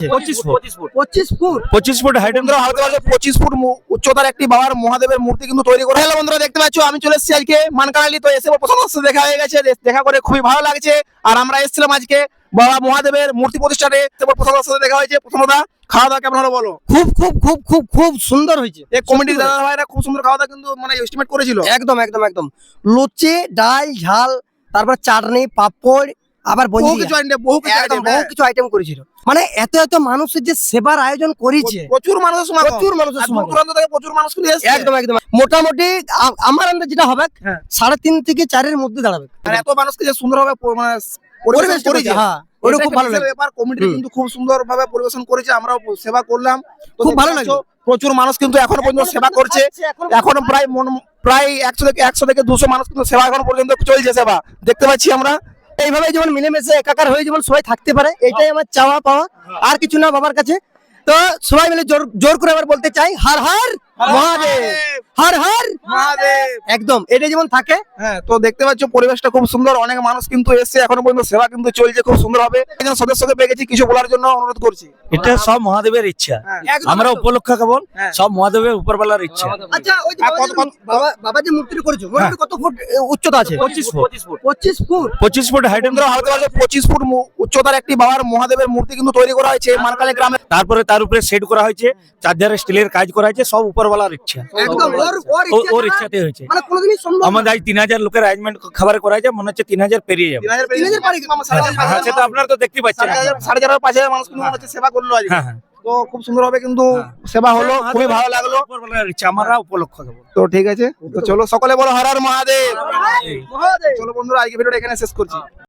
25 foot height, 25 foot উচ্চতার একটি বাবার মহাদেবের মূর্তি কিন্তু তৈরি করে। হ্যালো বন্ধুরা, দেখতে পাচ্ছ আমি চলে এসেছি আজকে মানকালি। তো এসে প্রথম দেখা হয়ে গেছে, দেখা করে খুবই ভালো লাগছে। আর আমরা এসেছিলাম আজকে বাবা মহাদেবের মূর্তি প্রতিষ্ঠানে, প্রথম সাথে দেখা হয়েছে। প্রথমত খাওয়া দাওয়া কেমন হলো বলো? খুব খুব খুব খুব খুব সুন্দর হয়েছে। এই কমিটির দাদা ভাইরা খুব সুন্দর খাওয়া দাওয়া কিন্তু মানে এস্টিমেট করেছিল। একদম একদম একদম লুচি, ডাল, ঝাল, তারপর চাটনি, পাপড়, আবার বহু কিছু আইটেম করেছিল। মানে এত এত মানুষের যে সেবার আয়োজন করেছে, প্রচুর মানুষের সমাগম, প্রচুর মানুষের সমাগম। দূর দূরান্ত থেকে প্রচুর মানুষ কিন্তু এসেছে। একদম একদম মোটামুটি আমার আন্দাজ যেটা হবে 3.5 থেকে 4 মধ্যে দাঁড়াবে। আর এত মানুষকে যে সুন্দরভাবে মানে পরিবেশন করেছে, হ্যাঁ ওটা খুব ভালো লাগে। ব্যাপার কমিটি কিন্তু খুব সুন্দরভাবে পরিবেশন করেছে, আমরাও সেবা করলাম, খুব ভালো লাগে। প্রচুর মানুষ কিন্তু এখনো পর্যন্ত সেবা করছে। এখনো প্রায় 100 থেকে 200 মানুষ কিন্তু সেবা এখন পর্যন্ত চলছে, সেবা দেখতে পাচ্ছি আমরা। এইভাবে যেমন মিলেমিশে একাকার হয়ে যেমন সবাই থাকতে পারে, এটাই আমার চাওয়া পাওয়া, আর কিছু না বাবার কাছে। তো সবাই মিলে জোর করে আবার বলতে চাই, হর হর মহাদেব, হর হর মহাদেব। একদম এটা যেমন থাকে। হ্যাঁ, তো দেখতে পাচ্ছ পরিবেশটা খুব সুন্দর, অনেক মানুষ কিন্তু এসেছে, এখনো পর্যন্ত সেবা কিন্তু চলছে খুব সুন্দর ভাবে। একজন সদস্যকে পেয়ে গেছি, কিছু বলার জন্য অনুরোধ করছি। এটা সব মহাদেবের ইচ্ছা, আমরা উপলক্ষ কেবল সব মহাদেবের উপরবেলার ইচ্ছা। আচ্ছা, ওই যে বাবা যে মূর্তিটা করেছো, মোটামুটি কত ফুট উচ্চতা আছে? 25 ফুট 25 ফুট হাইট, 25 ফুট উচ্চতার একটি বাবার মহাদেবের মূর্তি কিন্তু তৈরি করা হয়েছে মানকালী গ্রামে। তারপরে তার উপরে সেট করা হয়েছে, চারধারে স্টিলের কাজ করা হয়েছে, সব উপরবেলার ইচ্ছা। একদম ওর ইচ্ছাতে হয়েছে। মানে কোনোদিনই সম্ভব না। আমাদের আজ 3000 লোকের অ্যারেঞ্জমেন্ট খাবার করা হয়েছে, মনে হচ্ছে 3000 পেরিয়ে যাবে। 3000 পারে কি? হ্যাঁ, সেটা আপনারা তো দেখতে পাচ্ছেন। 4,500 মানুষ কিন্তু মনে হচ্ছে সেবা করলো আজকে। হ্যাঁ, হ্যাঁ। তো খুব সুন্দর ভাবে কিন্তু সেবা হলো, খুবই ভালো লাগলো। উপরবেলার ইচ্ছা, আমরা উপলক্ষ কেবল। তো ঠিক আছে, তো চলো সকলে বলো হর হর মহাদেব। চলো বন্ধুরা, আজকে ভিডিওটা এখানে শেষ করছি।